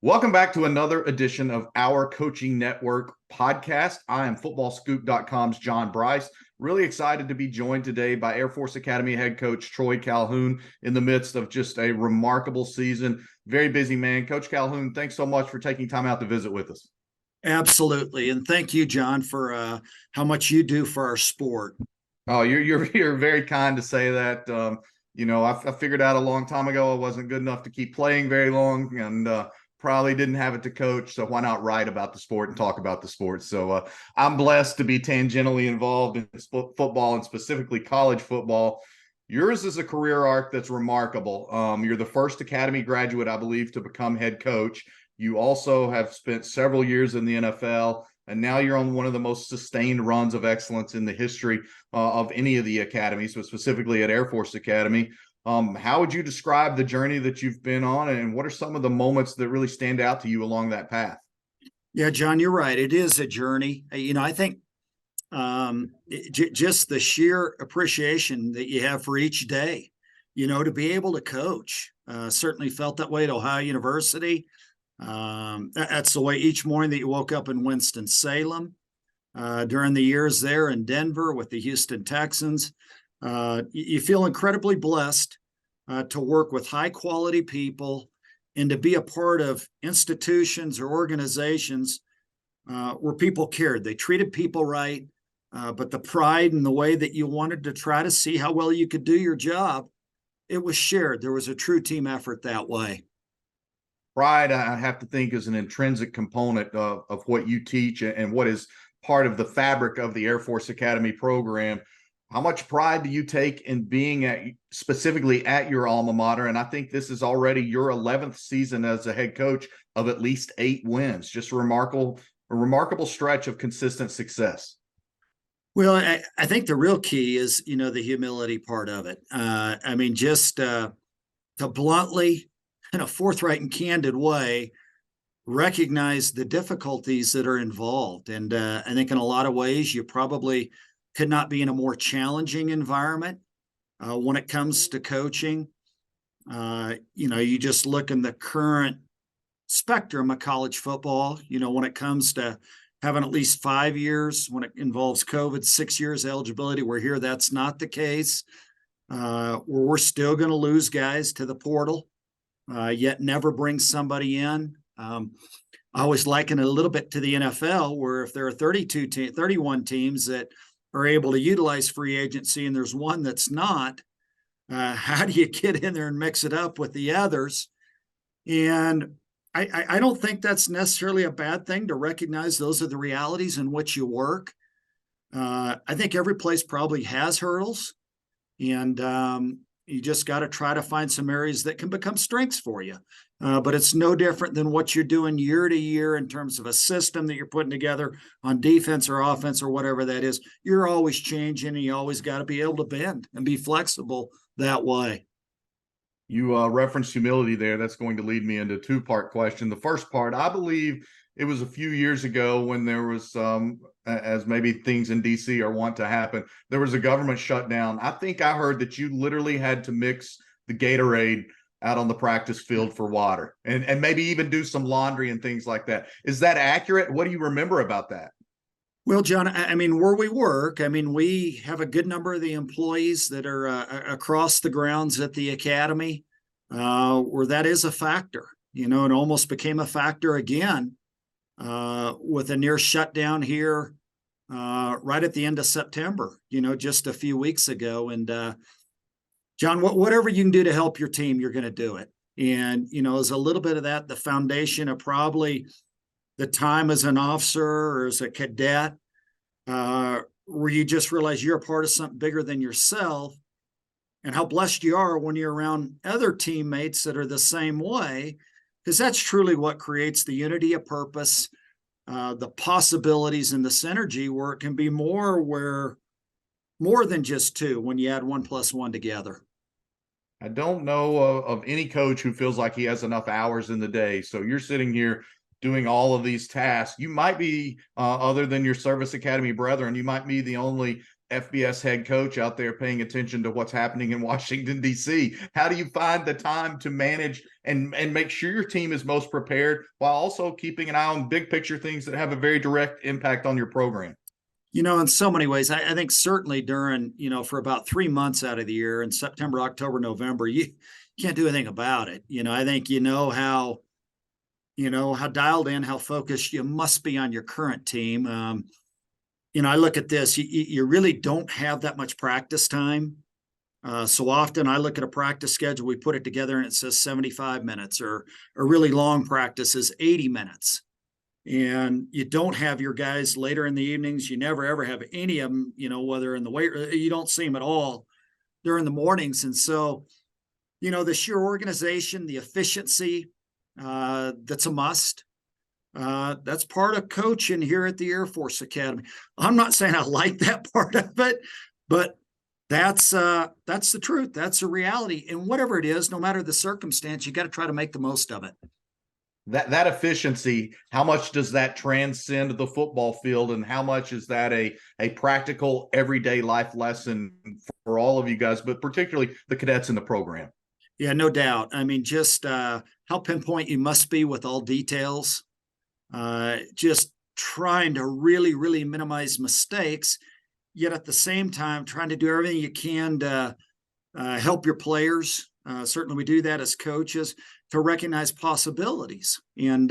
Welcome back to another edition of our Coaching Network podcast. I am FootballScoop.com's John Brice. Really excited to be joined today by Air Force Academy head coach Troy Calhoun in the midst of just a remarkable season. Very busy man. Coach Calhoun, thanks so much for taking time out to visit with us. Absolutely. And thank you, John, for how much you do for our sport. Oh, you're very kind to say that. I figured out a long time ago I wasn't good enough to keep playing very long, and probably didn't have it to coach. So why not write about the sport and talk about the sport? So I'm blessed to be tangentially involved in football and specifically college football. Yours is a career arc that's remarkable. You're the first Academy graduate, I believe, to become head coach. You also have spent several years in the NFL, and now you're on one of the most sustained runs of excellence in the history of any of the academies, but specifically at Air Force Academy. How would you describe the journey that you've been on, and what are some of the moments that really stand out to you along that path? Yeah, John, you're right. It is a journey. I think just the sheer appreciation that you have for each day, to be able to coach. Certainly felt that way at Ohio University. That's the way each morning that you woke up in Winston-Salem. During the years there in Denver with the Houston Texans, you feel incredibly blessed to work with high quality people and to be a part of institutions or organizations where people cared. They treated people right, but the pride and the way that you wanted to try to see how well you could do your job, it was shared. There was a true team effort that way. Pride, I have to think, is an intrinsic component of what you teach and what is part of the fabric of the Air Force Academy program. How much pride do you take in being specifically at your alma mater? And I think this is already your 11th season as a head coach of at least 8 wins. Just a remarkable stretch of consistent success. Well, I think the real key is, the humility part of it. Just to bluntly, in a forthright and candid way, recognize the difficulties that are involved. And I think in a lot of ways, you probably could not be in a more challenging environment when it comes to coaching. You just look in the current spectrum of college football, when it comes to having at least 5 years, when it involves COVID, 6 years eligibility. We're here. That's not the case. We're still going to lose guys to the portal, yet never bring somebody in. I always liken it a little bit to the NFL, where if there are 31 teams that are able to utilize free agency and there's one that's not, how do you get in there and mix it up with the others? And I don't think that's necessarily a bad thing to recognize those are the realities in which you work. I think every place probably has hurdles, and you just got to try to find some areas that can become strengths for you. But it's no different than what you're doing year to year in terms of a system that you're putting together on defense or offense or whatever that is. You're always changing, and you always got to be able to bend and be flexible that way. You referenced humility there. That's going to lead me into a 2-part question. The first part, I believe it was a few years ago when there was, as maybe things in D.C. are wont to happen, there was a government shutdown. I think I heard that you literally had to mix the Gatorade out on the practice field for water and maybe even do some laundry and things like that. Is that accurate? What do you remember about that? Well, John, where we work, we have a good number of the employees that are across the grounds at the academy, where that is a factor. It almost became a factor again with a near shutdown here right at the end of September, just a few weeks ago. And John, whatever you can do to help your team, you're going to do it. And, as a little bit of that, the foundation of probably the time as an officer or as a cadet, where you just realize you're a part of something bigger than yourself, and how blessed you are when you're around other teammates that are the same way, because that's truly what creates the unity of purpose, the possibilities and the synergy where it can be more than just two when you add 1 + 1 together. I don't know of any coach who feels like he has enough hours in the day. So you're sitting here doing all of these tasks. You might be, other than your service academy brethren, you might be the only FBS head coach out there paying attention to what's happening in Washington, D.C. How do you find the time to manage and make sure your team is most prepared while also keeping an eye on big picture things that have a very direct impact on your program? In so many ways, I think certainly during, for about 3 months out of the year in September, October, November, you can't do anything about it. I think how dialed in, how focused you must be on your current team. I look at this, you really don't have that much practice time. So often I look at a practice schedule, we put it together and it says 75 minutes, or a really long practice is 80 minutes. And you don't have your guys later in the evenings. You never, ever have any of them, whether in the weight, you don't see them at all during the mornings. And so, the sheer organization, the efficiency, that's a must. That's part of coaching here at the Air Force Academy. I'm not saying I like that part of it, but that's the truth. That's the reality. And whatever it is, no matter the circumstance, you got to try to make the most of it. That efficiency, how much does that transcend the football field, and how much is that a practical everyday life lesson for all of you guys, but particularly the cadets in the program? Yeah, no doubt. I mean, just how pinpoint you must be with all details. Just trying to really, really minimize mistakes, yet at the same time trying to do everything you can to help your players. Certainly we do that as coaches, to recognize possibilities. And,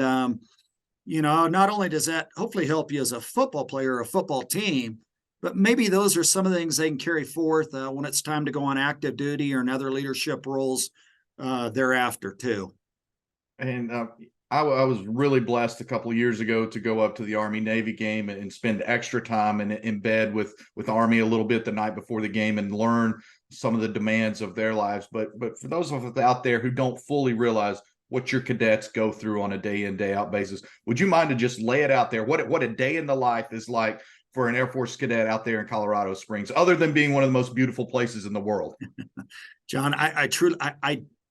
not only does that hopefully help you as a football player or a football team, but maybe those are some of the things they can carry forth when it's time to go on active duty or in other leadership roles thereafter too. And I was really blessed a couple of years ago to go up to the Army-Navy game and spend extra time in bed with Army a little bit the night before the game and learn some of the demands of their lives. But for those of us out there who don't fully realize what your cadets go through on a day in, day out basis, would you mind to just lay it out there? What a day in the life is like for an Air Force cadet out there in Colorado Springs, other than being one of the most beautiful places in the world? John, I truly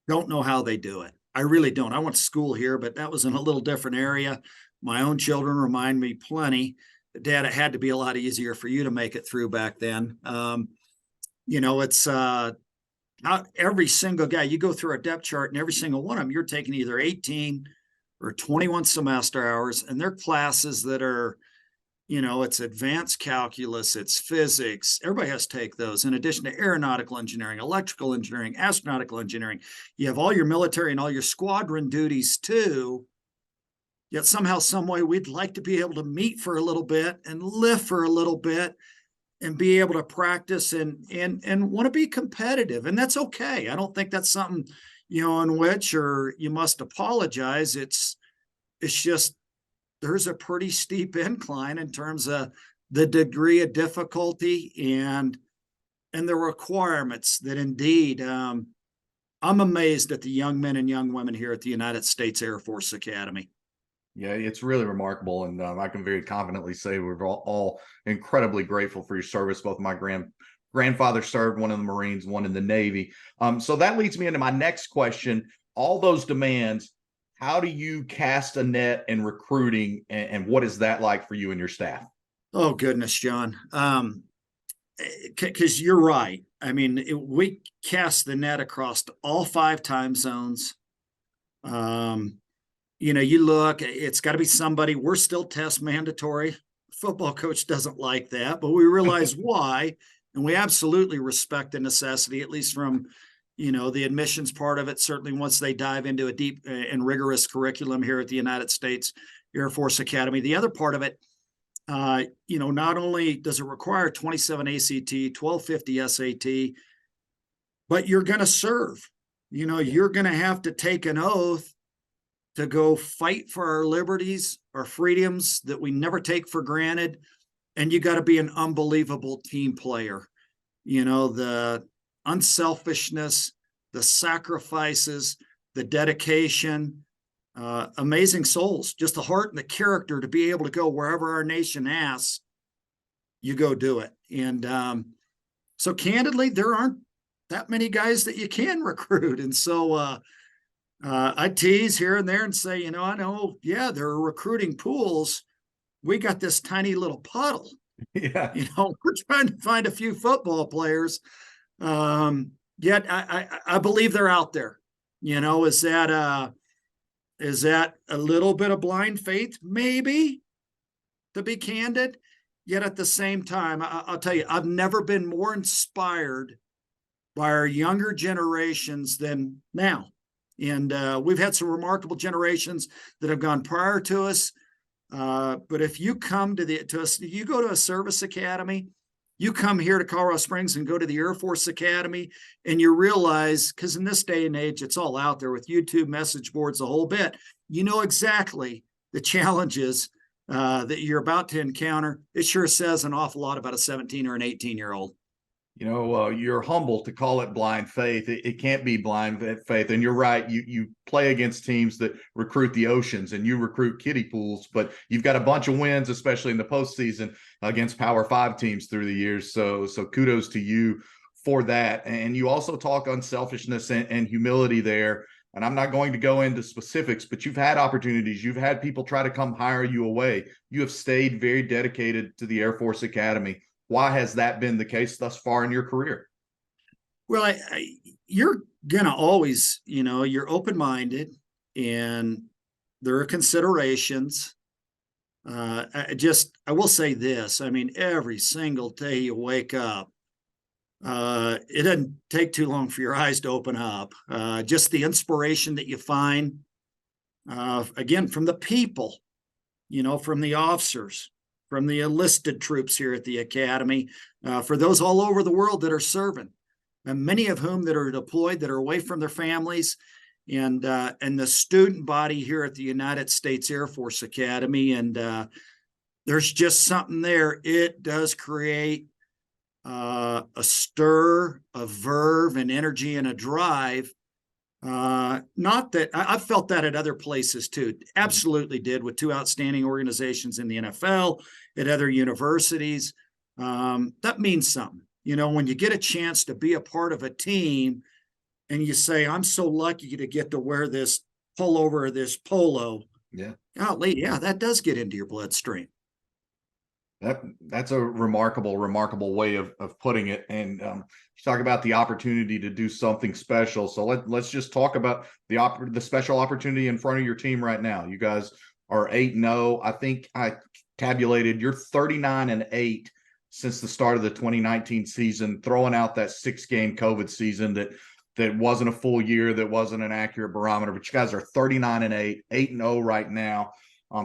don't know how they do it. I really don't. I went to school here, but that was in a little different area. My own children remind me plenty. Dad, it had to be a lot easier for you to make it through back then. It's not every single guy. You go through a depth chart, and every single one of them, you're taking either 18 or 21 semester hours, and they're classes that are, it's advanced calculus, it's physics. Everybody has to take those in addition to aeronautical engineering, electrical engineering, astronautical engineering. You have all your military and all your squadron duties too. Yet somehow, some way, we'd like to be able to meet for a little bit and live for a little bit and be able to practice and want to be competitive. And that's okay. I don't think that's something, in which or you must apologize. It's just, there's a pretty steep incline in terms of the degree of difficulty and the requirements that indeed, I'm amazed at the young men and young women here at the United States Air Force Academy. Yeah, it's really remarkable, and I can very confidently say we're all incredibly grateful for your service. Both my grandfather served, one in the Marines, one in the Navy. So that leads me into my next question. All those demands, how do you cast a net in recruiting, and what is that like for you and your staff? Oh, goodness, John. Because you're right. I mean, we cast the net across all 5 time zones. You look, it's got to be somebody. We're still test mandatory. Football coach doesn't like that, but we realize why. And we absolutely respect the necessity, at least from, the admissions part of it. Certainly once they dive into a deep and rigorous curriculum here at the United States Air Force Academy. The other part of it, not only does it require 27 ACT, 1250 SAT, but you're going to serve. You're going to have to take an oath to go fight for our liberties, our freedoms that we never take for granted. And you got to be an unbelievable team player. The unselfishness, the sacrifices, the dedication, amazing souls, just the heart and the character to be able to go wherever our nation asks, you go do it. And so candidly, there aren't that many guys that you can recruit. And so I tease here and there and say, I know, yeah, there are recruiting pools. We got this tiny little puddle. Yeah. We're trying to find a few football players. Yet I believe they're out there. Is that a little bit of blind faith? Maybe, to be candid. Yet at the same time, I'll tell you, I've never been more inspired by our younger generations than now. And we've had some remarkable generations that have gone prior to us. But if you come you go to a service academy, you come here to Colorado Springs and go to the Air Force Academy, and you realize, because in this day and age, it's all out there with YouTube, message boards, the whole bit. You know exactly the challenges that you're about to encounter. It sure says an awful lot about a 17 or an 18-year-old. You're humble to call it blind faith. It can't be blind faith. And you're right. You play against teams that recruit the oceans and you recruit kiddie pools, but you've got a bunch of wins, especially in the postseason against Power 5 teams through the years. So kudos to you for that. And you also talk unselfishness and humility there. And I'm not going to go into specifics, but you've had opportunities. You've had people try to come hire you away. You have stayed very dedicated to the Air Force Academy. Why has that been the case thus far in your career? Well, you're going to always, you're open-minded, and there are considerations. I will say this. I mean, every single day you wake up, it doesn't take too long for your eyes to open up. Just the inspiration that you find, again, from the people, from the officers, from the enlisted troops here at the Academy, for those all over the world that are serving, and many of whom that are deployed, that are away from their families, and the student body here at the United States Air Force Academy. And there's just something there. It does create a stir, a verve, and energy, and a drive. Not that I've felt that at other places too. Absolutely did, with two outstanding organizations in the NFL, at other universities. That means something. When you get a chance to be a part of a team and you say, I'm so lucky to get to wear this pullover or this polo. Yeah. Golly, yeah, that does get into your bloodstream. That's a remarkable way of putting it. And you talk about the opportunity to do something special. So let's just talk about the special opportunity in front of your team right now. You guys are 8-0. I think I tabulated you're 39-8 since the start of the 2019 season, throwing out that 6-game COVID season that wasn't a full year, that wasn't an accurate barometer. But you guys are 39-8, 8-0 right now.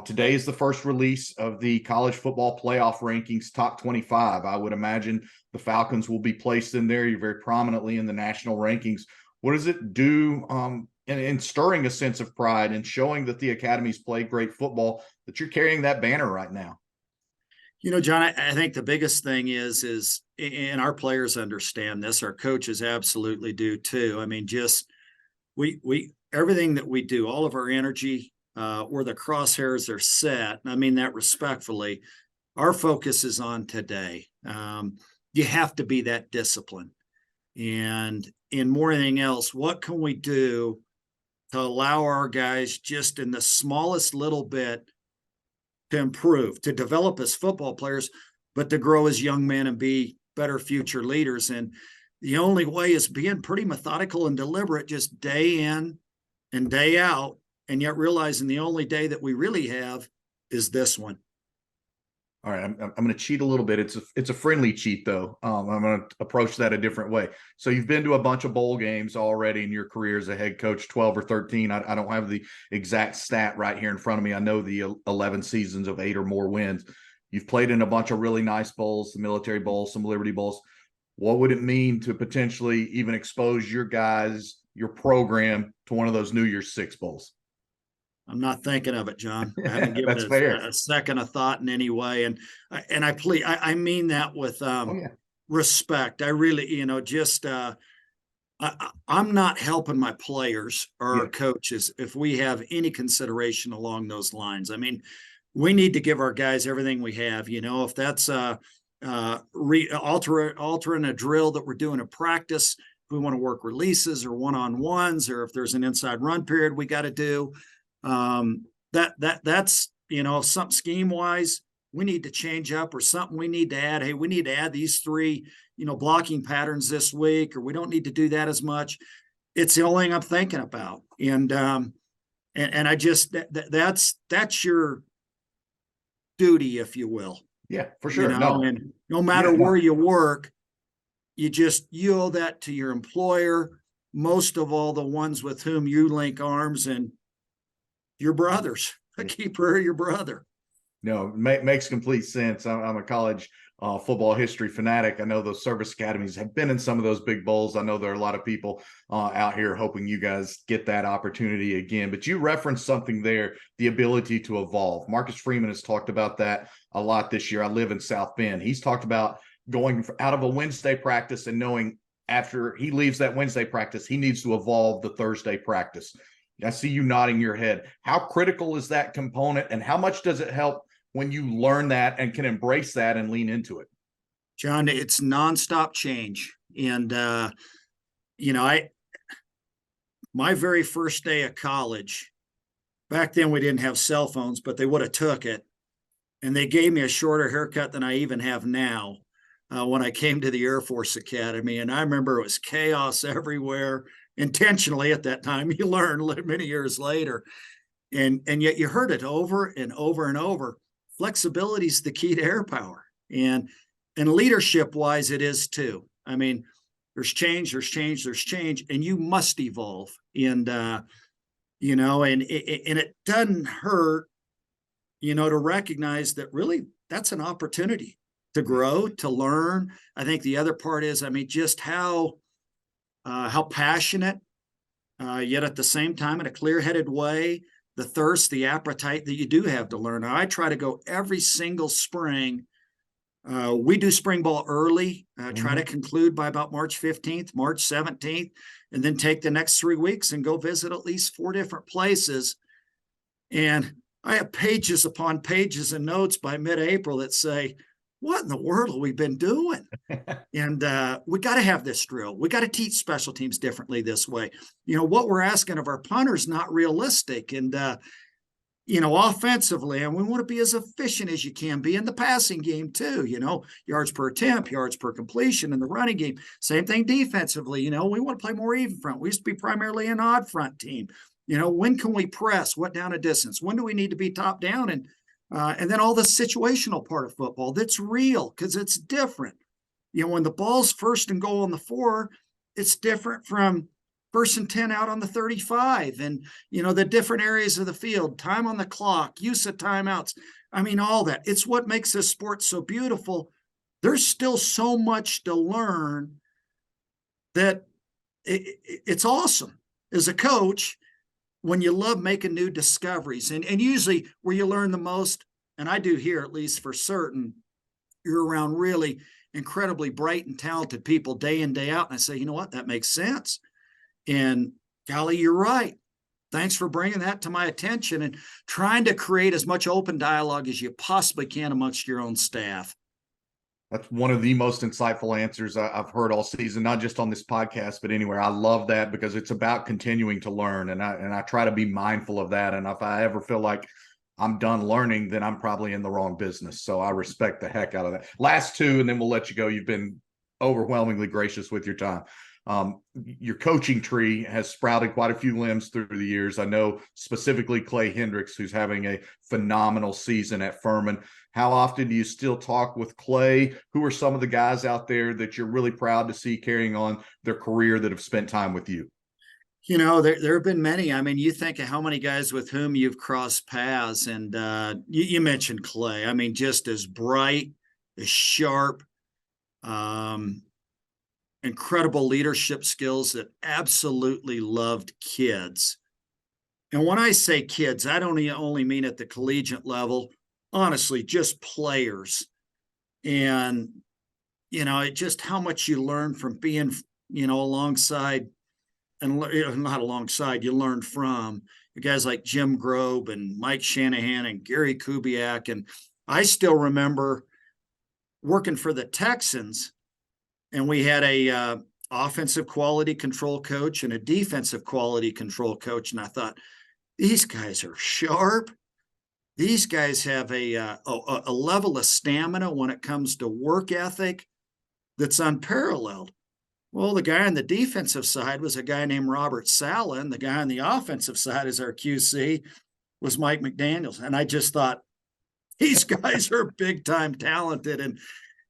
Today is the first release of the college football playoff rankings, top 25. I would imagine the Falcons will be placed in there. You're very prominently in the national rankings. What does it do in stirring a sense of pride and showing that the Academy's played great football, that you're carrying that banner right now? John, I think the biggest thing is, and our players understand this, our coaches absolutely do too. I mean, just we everything that we do, all of our energy, where the crosshairs are set, and I mean that respectfully, our focus is on today. You have to be that disciplined. And in more than anything else, what can we do to allow our guys just in the smallest little bit to improve, to develop as football players, but to grow as young men and be better future leaders? And the only way is being pretty methodical and deliberate, just day in and day out, and yet realizing the only day that we really have is this one. All right, I'm going to cheat a little bit. It's a friendly cheat, though. I'm going to approach that a different way. So you've been to a bunch of bowl games already in your career as a head coach, 12 or 13. I don't have the exact stat right here in front of me. I know the 11 seasons of 8 or more wins. You've played in a bunch of really nice bowls, the Military Bowl, some Liberty Bowls. What would it mean to potentially even expose your guys, your program, to one of those New Year's Six bowls? I'm not thinking of it, John. I haven't given it a second of thought in any way. And I mean that with respect. I really, I'm not helping my players or our coaches if we have any consideration along those lines. I mean, we need to give our guys everything we have. If that's altering a drill that we're doing a practice, if we want to work releases or one-on-ones, or if there's an inside run period we got to do. That's something scheme wise, we need to change up, or something we need to add. Hey, we need to add these 3, blocking patterns this week, or we don't need to do that as much. It's the only thing I'm thinking about. And I just, that's your duty, if you will. Yeah, for sure. No. And no matter Yeah, no. where you work, you owe that to your employer, most of all the ones with whom you link arms, and your brothers. Keep her your brother. No, makes complete sense. I'm a college football history fanatic. I know those service academies have been in some of those big bowls. I know there are a lot of people out here hoping you guys get that opportunity again. But you referenced something there, the ability to evolve. Marcus Freeman has talked about that a lot this year. I live in South Bend. He's talked about going out of a Wednesday practice and knowing after he leaves that Wednesday practice, he needs to evolve the Thursday practice. I see you nodding your head. How critical is that component, and how much does it help when you learn that and can embrace that and lean into it? John, it's nonstop change. And, my very first day of college, back then we didn't have cell phones, but they would have took it. And they gave me a shorter haircut than I even have now when I came to the Air Force Academy. And I remember it was chaos everywhere, intentionally at that time. You learn many years later. And yet you heard it over and over and over. Flexibility is the key to air power. And leadership wise, it is too. I mean, there's change, and you must evolve. And, and it doesn't hurt, to recognize that really that's an opportunity to grow, to learn. I think the other part is, just how passionate, yet at the same time in a clear-headed way, the thirst, the appetite that you do have to learn. I try to go every single spring. We do spring ball early, try to conclude by about March 15th, March 17th, and then take the next 3 weeks and go visit at least 4 different places. And I have pages upon pages and notes by mid-April that say, what in the world have we been doing? And we got to have this drill. We got to teach special teams differently this way. What we're asking of our punters, not realistic. And, offensively, and we want to be as efficient as you can be in the passing game too, yards per attempt, yards per completion in the running game. Same thing defensively. We want to play more even front. We used to be primarily an odd front team. When can we press? What down a distance? When do we need to be top down? And then all the situational part of football that's real, because it's different. When the ball's first and goal on the 4, it's different from first and 10 out on the 35, and the different areas of the field, time on the clock, use of timeouts. All that. It's what makes this sport so beautiful. There's still so much to learn that it's awesome as a coach when you love making new discoveries. And usually where you learn the most, and I do here at least for certain, you're around really incredibly bright and talented people day in, day out. And I say, you know what, that makes sense. And golly, you're right. Thanks for bringing that to my attention and trying to create as much open dialogue as you possibly can amongst your own staff. That's one of the most insightful answers I've heard all season, not just on this podcast, but anywhere. I love that because it's about continuing to learn. And I try to be mindful of that. And if I ever feel like I'm done learning, then I'm probably in the wrong business. So I respect the heck out of that. Last 2, and then we'll let you go. You've been overwhelmingly gracious with your time. Your coaching tree has sprouted quite a few limbs through the years. I know specifically Clay Hendricks, who's having a phenomenal season at Furman. How often do you still talk with Clay? Who are some of the guys out there that you're really proud to see carrying on their career that have spent time with you? There have been many. You think of how many guys with whom you've crossed paths, and you mentioned Clay. Just as bright, as sharp, incredible leadership skills, that absolutely loved kids. And when I say kids, I don't only mean at the collegiate level, honestly, just players. And, just how much you learn from being, alongside, and not alongside, you learn from guys like Jim Grobe and Mike Shanahan and Gary Kubiak. And I still remember working for the Texans, and we had a offensive quality control coach and a defensive quality control coach. And I thought, these guys are sharp. these guys have a level of stamina when it comes to work ethic that's unparalleled. Well, the guy on the defensive side was a guy named Robert Saleh, and the guy on the offensive side as our QC was Mike McDaniels. And I just thought, these guys are big time talented.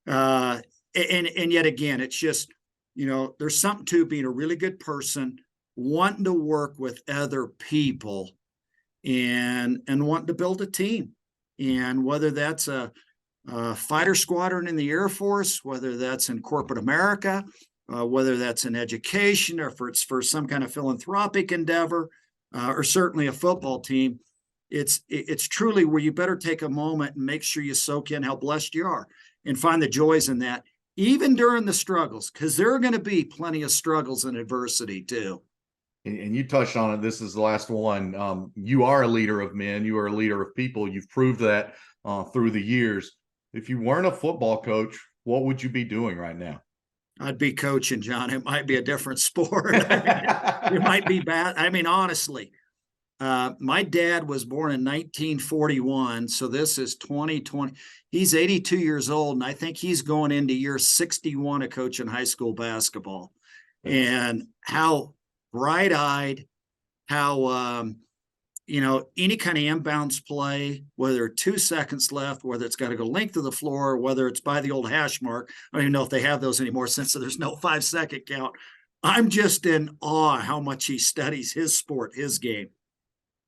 And yet again, it's just, there's something to being a really good person, wanting to work with other people and wanting to build a team. And whether that's a fighter squadron in the Air Force, whether that's in corporate America, whether that's in education, or if it's for some kind of philanthropic endeavor, or certainly a football team, it's truly where you better take a moment and make sure you soak in how blessed you are and find the joys in that, even during the struggles, because there are going to be plenty of struggles and adversity too. And you touched on it. This is the last one. You are a leader of men. You are a leader of people. You've proved that through the years. If you weren't a football coach, what would you be doing right now? I'd be coaching, John. It might be a different sport. It might be bad. I mean, honestly, my dad was born in 1941. So this is 2020. He's 82 years old. And I think he's going into year 61 of coaching high school basketball. And how bright-eyed, how, any kind of inbounds play, whether 2 seconds left, whether it's got to go length of the floor, whether it's by the old hash mark. I don't even know if they have those anymore since there's no 5-second count. I'm just in awe how much he studies his sport, his game.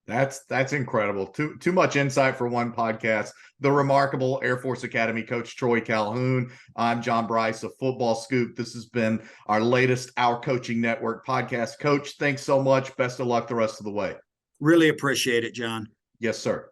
That's incredible. Too much insight for one podcast. The remarkable Air Force Academy coach Troy Calhoun. I'm John Brice of Football Scoop. This has been our latest Our Coaching Network podcast. Coach, thanks so much. Best of luck the rest of the way. Really appreciate it, John. Yes, sir.